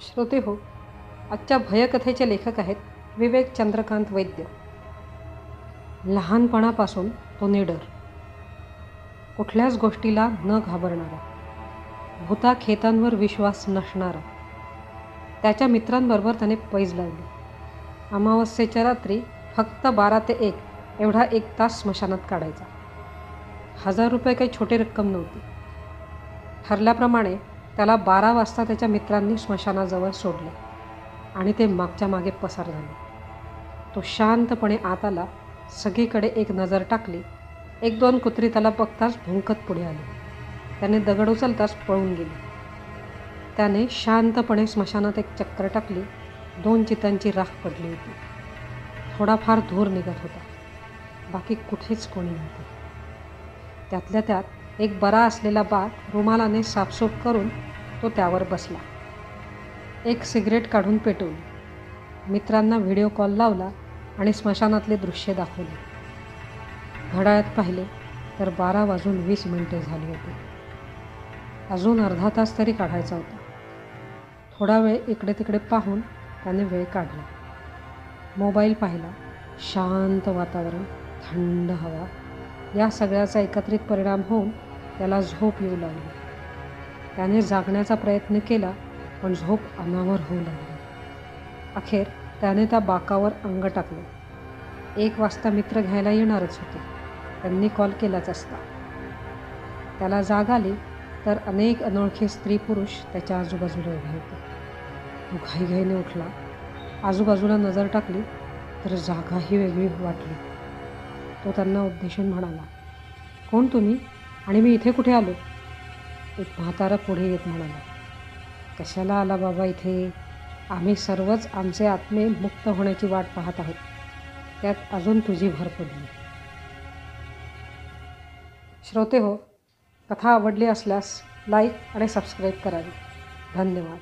श्रोते हो, आजच्या भयकथेचे लेखक आहेत विवेक चंद्रकांत वैद्य. लहानपणापासून तो निडर, कुठल्याच गोष्टीला न घाबरणारा, भूताखेतांवर विश्वास नसणारा. त्याच्या मित्रांबरोबर त्याने पैज लावली. अमावस्येच्या रात्री फक्त 12 ते 1 एवढा 1 तास स्मशानात काढायचा. 1000 रुपये काही छोटी रक्कम नव्हती. ठरल्याप्रमाणे त्याला 12 वाजता त्याच्या मित्रांनी स्मशानाजवळ सोडले आणि ते मागच्या मागे पसार झाले. तो शांतपणे आत आला, सगळीकडे एक नजर टाकली. 1-2 कुत्री त्याला बघताच भुंकत पुढे आली. त्याने दगड उचलताच पळून गेली. त्याने शांतपणे स्मशानात एक चक्कर टाकली. 2 चितांची राख पडली होती. थोडाफार धूर निघत होता. बाकी कुठेच कोणी नव्हते. त्यातल्या त्यात एक बरा असलेला बाळ रुमालाने साफसूफ करून तो त्यावर बसला. एक सिगरेट काढून पेटवली. मित्रांना व्हिडिओ कॉल लावला आणि स्मशानातले दृश्य दाखवले. घड्याळात पाहिले तर 12:20 झाली होती. अजून अर्धा तास तरी काढायचा होता. थोडा वेळ इकडे तिकडे पाहून त्याने वेळ काढला. मोबाईल पाहिला. शांत वातावरण, थंड हवा, या सगळ्याचा एकत्रित परिणाम होऊन त्याला झोप येऊ लागली. त्याने जागण्याचा प्रयत्न केला पण झोप अनावर होऊ लागली. अखेर त्याने त्या बाकावर अंग टाकलं. 1 वाजता मित्र घ्यायला येणारच होते. त्यांनी कॉल केलाच असता. त्याला जाग आली तर अनेक अनोळखी स्त्री पुरुष त्याच्या आजूबाजूला उभे होते. तो घाईघाईने उठला. आजूबाजूला नजर टाकली तर जागाही वेगळी वाटली. तो त्यांना उद्देशून म्हणाला, "कोण तुम्ही आणि मी इथे कुठे आलो?" एक म्हातारा पुढे येत म्हणाला, "कशाला आला बाबा इथे? आम्ही सर्वच आमचे आत्मे मुक्त होण्याची वाट पाहत आहोत. त्यात अजून तुझी भर पडली." श्रोते हो, कथा आवडली असल्यास लाईक आणि सबस्क्राईब करावी. धन्यवाद.